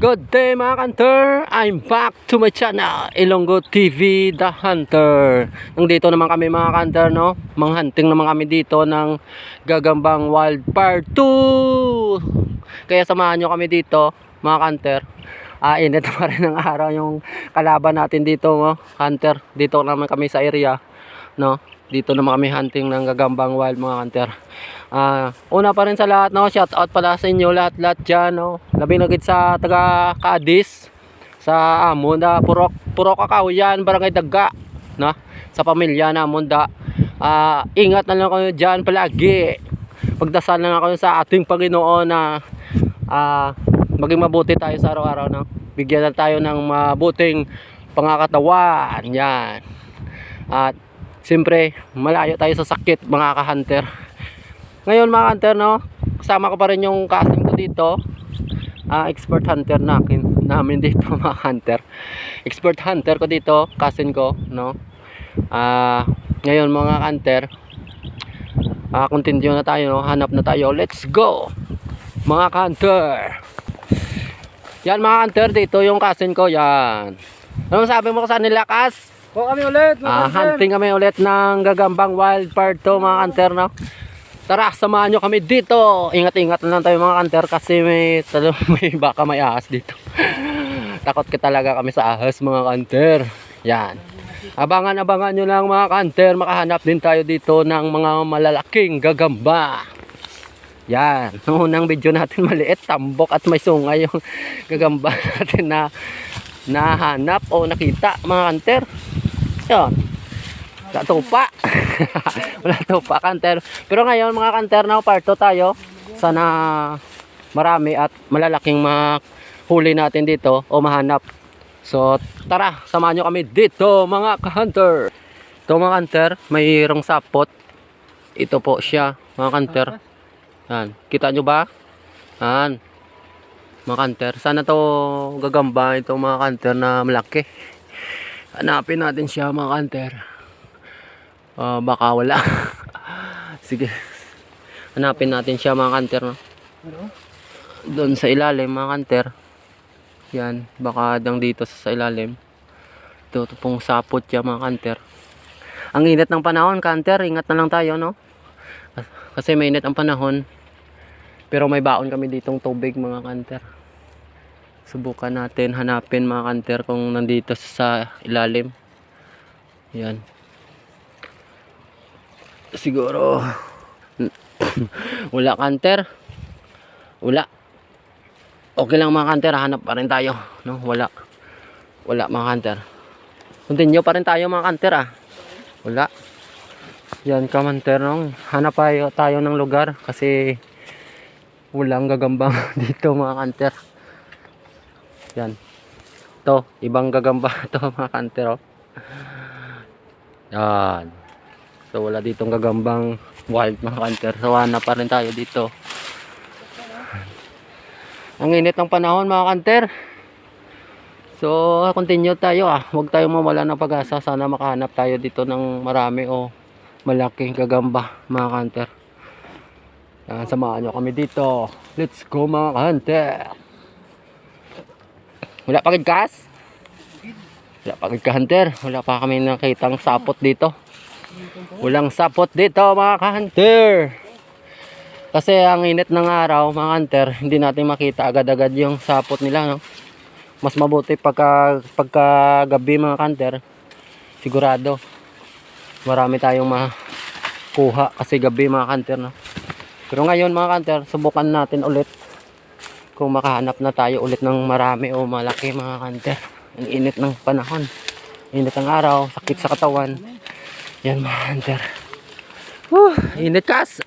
Good day mga hunter, I'm back to my channel, Ilonggo TV The Hunter. Nandito naman kami mga hunter, no? Manghunting naman kami dito ng Gagambang Wild Part 2. Kaya samahan nyo kami dito mga hunter. Init pa rin ng araw yung kalaban natin dito, no? Hunter. Dito naman kami sa area, no? Dito naman kami hunting ng Gagambang Wild mga hunter. Una pa rin sa lahat, no, shout out pala sa inyo lahat dyan, no, labi na gid sa taga Cadiz, sa amon da puro kakao yan, barangay Daga, no, sa pamilya na amon da. Ingat na lang kayo dyan palagi, pagdasal na lang kayo sa ating Panginoon na maging mabuti tayo sa araw-araw, no, bigyan na tayo ng mabuting pangakatawan yan, at siyempre malayo tayo sa sakit mga ka-hunter. Ngayon mga hunter, no, kasama ko pa rin yung cousin ko dito, expert hunter namin dito mga hunter. Expert hunter ko dito, cousin ko, no. Ngayon mga hunter, continue na tayo, no, hanap na tayo, let's go mga hunter. Yan mga hunter, dito yung cousin ko, yan. Ano sabi mo sa nila, Kas? Po kami ulit, Hunting kami ulit ng Gagambang Wild Part 2 mga hunter, no. Tara, samahan nyo kami dito. Ingat-ingat na lang tayo mga hunter kasi may baka may ahas dito. Takot ka talaga kami sa ahas mga hunter. Yan. Abangan nyo lang mga hunter. Makahanap din tayo dito ng mga malalaking gagamba. Yan. Noong unang video natin maliit, tambok at may sungay yung gagamba natin na nahanap o nakita mga hunter. Yan. Wala tupa. Wala tupa kanter. Pero ngayon mga kanter, na part 2 tayo. Sana marami at malalaking mahuli natin dito o mahanap. So tara, samahan nyo kami dito mga ka-hunter. Ito mga kanter, mayroong sapot. Ito po siya mga kanter. Yan. Kita nyo ba? Yan. Mga kanter. Sana to gagamba ito mga kanter na malaki. Hanapin natin siya mga kanter. Baka wala. Sige, hanapin natin siya mga kanter, no? Doon sa ilalim mga kanter. Yan, baka dang dito sa ilalim. Ito pong sapot siya mga kanter. Ang init ng panahon kanter, ingat na lang tayo, no? Kasi may init ang panahon. Pero may baon kami ditong tubig mga kanter. Subukan natin hanapin mga kanter kung nandito sa ilalim. Yan. Siguro wala kanter. Wala. Okay lang mga kanter, hanap pa rin tayo, no? Wala mga kanter. Continue pa rin tayo mga kanter, Wala. Yan kamanter, no? Hanap tayo ng lugar kasi walang gagambang dito mga kanter. Yan. To, ibang gagamba to mga kanter, oh. Yan. So wala ditong gagambang wild mga kanter. So hanap pa rin tayo dito. Ang init ng panahon mga kanter. So continue tayo, huwag tayong mawala ng pag-asa. Sana makahanap tayo dito ng marami o malaking gagamba mga kanter. Samahan nyo kami dito. Let's go mga kanter. Wala pa kas? Wala pa ka-hunter. Wala pa kami nakitang sapot dito. Walang sapot dito mga ka-hunter. Kasi ang init ng araw mga hunter, hindi natin makita agad-agad yung sapot nila, no? Mas mabuti pagka gabi mga ka-hunter. Sigurado marami tayong makuha kasi gabi mga ka-hunter, no? Pero ngayon mga ka-hunter, subukan natin ulit kung makahanap na tayo ulit ng marami o malaki mga ka-hunter. Ang init ng panahon, init ng araw, sakit sa katawan. Yan mga hunter. Init kas.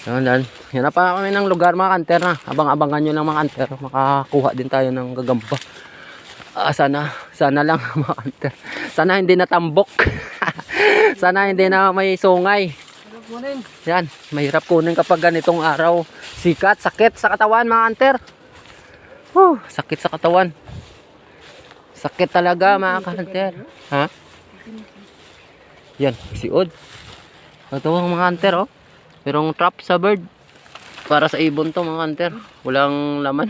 Yan na pa kami ng lugar mga hunter, na abang-abangan nyo lang mga hunter. Makakuha din tayo ng gagamba. Sana lang mga hunter. Sana hindi natambok. Sana hindi na may sungay. Yan, mahirap kunin kapag ganitong araw. Sikat, sakit sa katawan mga hunter. Sakit sa katawan. Sakit talaga mga hunter. Ha? Yan, siod. Ito ang mga hunter, oh. Merong trap sa bird. Para sa ibon to mga hunter. Walang laman.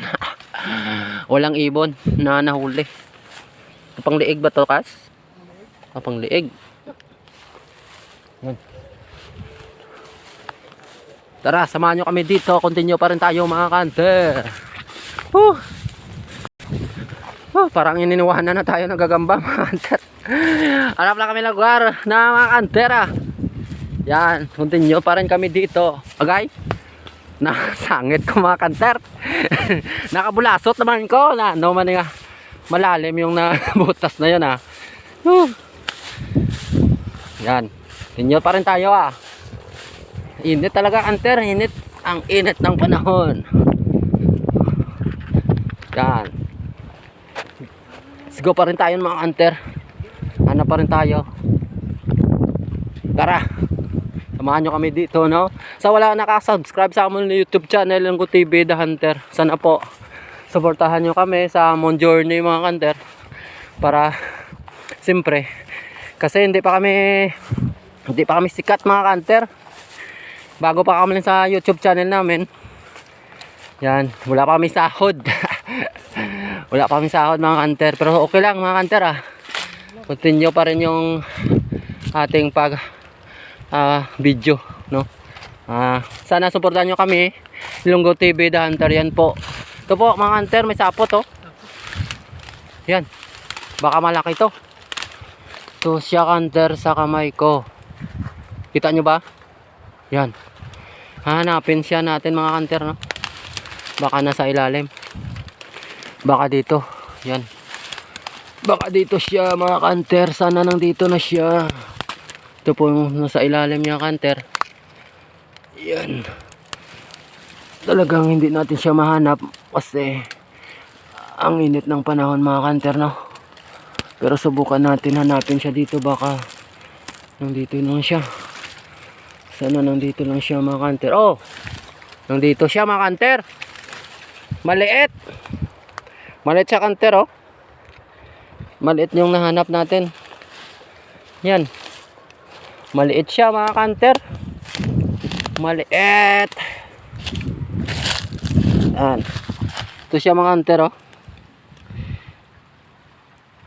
Walang ibon na nahuli. Pang liig ba to, Kas? Pang liig. Yan. Tara, samahan nyo kami dito. Continue pa rin tayo mga kanter. Parang ininiwahan na tayo ng gagamba mga kanter. Hanap lang kami lugar na mga kantera. Yan, continue pa rin kami dito. Agay, nakasangit ko mga kanter. Nakabulasot naman ko na ano man nga malalim yung nabutas na yun ha. Yan, continue pa rin tayo ah. Init talaga kanter, init. Ang init ng panahon. Yan. Let's go pa rin tayo mga kanter. Ano pa rin tayo. Tara. Samahan nyo kami dito, no? Sa wala nakasubscribe sa amon YouTube channel ng TV The Hunter, sana po suportahan nyo kami sa amon journey mga kanter. Para siyempre kasi hindi pa kami sikat mga kanter. Bago pa kami sa YouTube channel namin. Yan, wala pa kami sahod. Wala pa kami sahod mga kanter, pero okay lang mga kanter ah. Continue pa rin yung ating video, no? Sana suportahan nyo kami. Ilonggo TV The Hunter, yan po. Ito po mga kanter, may sapot oh. Yan. Baka malaki to. Ito siya kanter sa kamay ko. Kita nyo ba? Yan. Hanapin siya natin mga kanter, no? Baka nasa ilalim. Baka dito. Yan. Baka dito siya mga kanter. Sana nandito na siya. Ito po yung nasa ilalim niya kanter. Yan. Talagang hindi natin siya mahanap kasi ang init ng panahon mga kanter, no? Pero subukan natin hanapin siya dito. Baka nandito lang siya. Sana nandito lang siya mga kanter. Oh! Nandito siya mga kanter. Maliit. Maliit siya kanter oh. Maliit yung nahanap natin. Yan. Maliit siya mga kanter. Maliit. Yan. Ito siya mga kanter oh.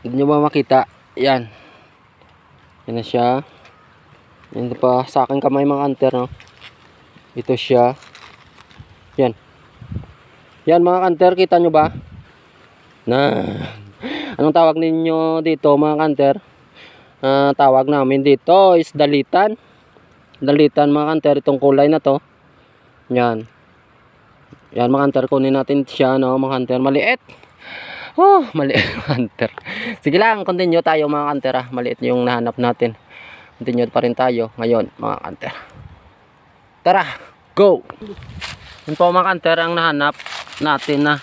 Hindi nyo ba makita? Yan. Yan na siya. Yan pa sa aking kamay mga kanter no. Ito siya. Yan. Yan mga kanter, kita nyo ba? Na anong tawag ninyo dito mga kanter? Tawag namin dito is dalitan. Dalitan mga kanter, itong kulay na to. Yan. Yan mga kanter, kunin natin siya no mga kanter. Maliit. Oh, maliit mga kanter. Sige lang, continue tayo mga kanter ah. Maliit yung nahanap natin. Continue pa rin tayo ngayon mga kanter. Tara, go! Yun po mga kanter ang nahanap natin na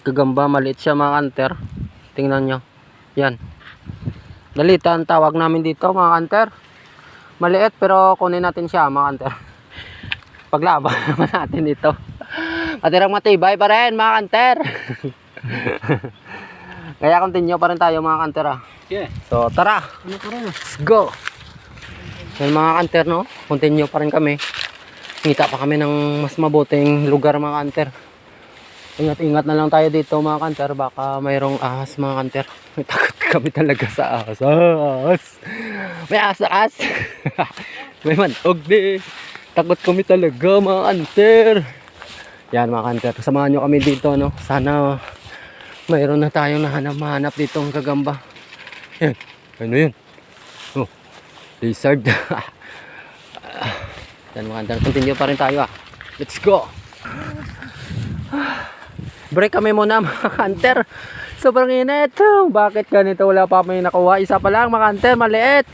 gagamba. Maliit siya mga kanter. Tingnan nyo. Yan. Dalitan tawag namin dito mga kanter. Maliit pero kunin natin siya mga kanter. Paglaban naman natin ito. Matirang matibay pa rin mga kanter. Kaya continue pa rin tayo mga kanter ah. Yeah. So tara. Let's go. Yan mga kanter no. Continue pa rin kami. Kita pa kami ng mas mabuting lugar mga kanter. Ingat-ingat na lang tayo dito mga kanter. Baka mayroong ahas mga kanter. May takot kami talaga sa ahas. Ahas! May ahas na ahas! May manog di. Takot kami talaga mga kanter. Yan mga kanter. Samahan nyo kami dito no. Sana mayroon na tayong mahanap dito ang gagamba. Yan. Ano yun? Oh. Lizard. Yan mga kanter. Continue pa rin tayo ah. Let's go! Break kami muna mga kanter. Sobrang init. Bakit ganito? Wala pa kami nakuha. Isa pa lang mga kanter. Maliit.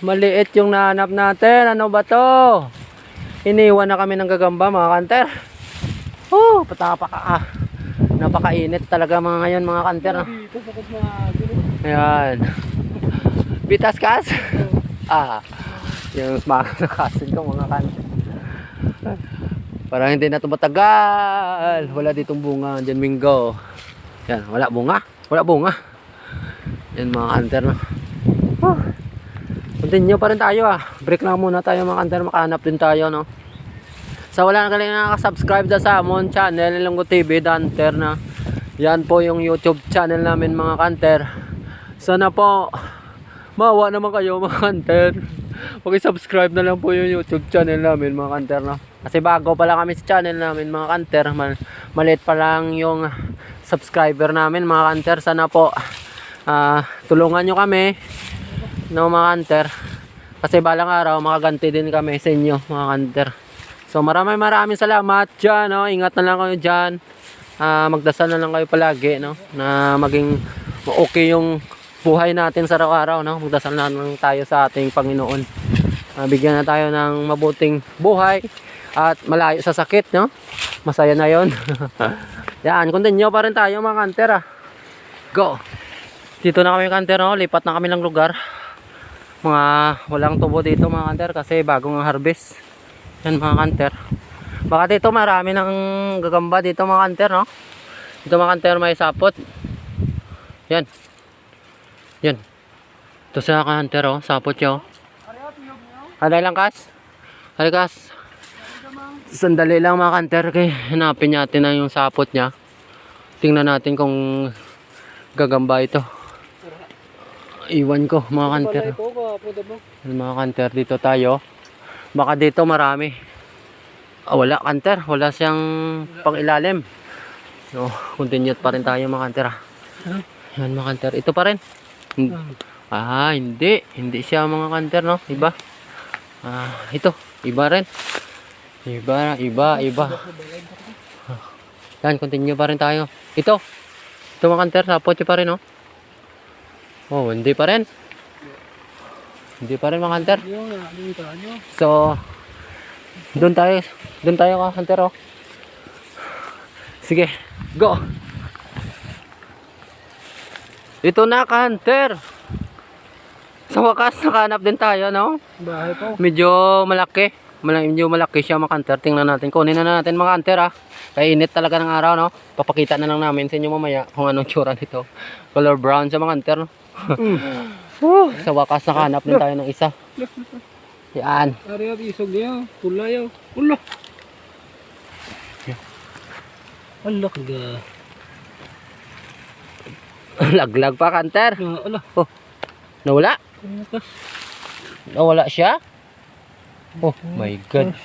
Maliit yung nahanap natin. Ano ba to? Iniwan na kami ng gagamba mga kanter. Napakainit talaga mga ngayon mga kanter. Ayan. Bitas kas? Yung mga kasin ko mga kanter. Parang hindi na ito matagal. Wala ditong bunga. Diyan Mingo. Yan, wala bunga. Wala bunga. Yan mga kanter no. Continue pa rin tayo ah. Break lang muna tayo mga kanter. Makahanap din tayo no. Sa wala na kayo nakaka-subscribe na sa amon channel, Ilonggo TV, The Hunter na. Yan po yung YouTube channel namin mga kanter. Sana po maawa naman kayo mga kanter. Paki-subscribe na lang po yung YouTube channel namin mga kanter no. Kasi bago pa lang kami sa channel namin mga kanter. Maliit pa lang yung subscriber namin mga kanter. Sana po tulungan nyo kami no mga kanter. Kasi balang araw makaganti din kami sa inyo mga kanter. So maraming salamat dyan no. Ingat na lang kayo dyan. Magdasal na lang kayo palagi no, na maging okay yung buhay natin sa araw-araw no. Magdasal na lang tayo sa ating Panginoon. Bigyan na tayo ng mabuting buhay at malayo sa sakit no. Masaya na yon. Yan, continue pa rin tayo mga kanter Go. Dito na kami kanter no, lipat na kami ng lugar. Mga walang tubo dito mga kanter kasi bagong harvest. Yan mga kanter. Baka dito marami ng gagamba dito mga kanter no. Dito mga kanter may sapot. Yan. Yan. Ito sa kanter oh, sapot nyo. Aday lang kas. Aday kas. Sandali lang mga kanter kay hanapin natin na yung sapot niya. Tingnan natin kung gagamba ito. Iwan ko mga kanter. Mga kanter dito tayo. Baka dito marami. Wala kanter, wala siyang pangilalim. No, continue pa rin tayo mga kanter. Yan mga kanter, ito pa rin. Hindi siya mga kanter no, iba. Ito, iba rin. Iba. Yan, continue pa rin tayo. Ito mga kanter, sapot pa rin no. Oh, hindi pa rin. Hindi pa rin mga kanter. So, doon tayo ka kanter oh. Sige, go. Ito na kanter. Sa wakas nakahanap din tayo no. Bahay po. Medyo malaki siya mga kanter. Tingnan natin, kunin na natin mga kanter Kaya init talaga ng araw no. Papakita na lang namin sa inyo mamaya kung anong tsura nito. Color brown sa mga kanter no. Sa wakas nakahanap din tayo ng isa. Yan. Ari at isog niya. Pula yaw. Ulo. Ulo ka. Laglag pa kanter. Ulo. Oh. Nawala? Nawala siya? Oh my god.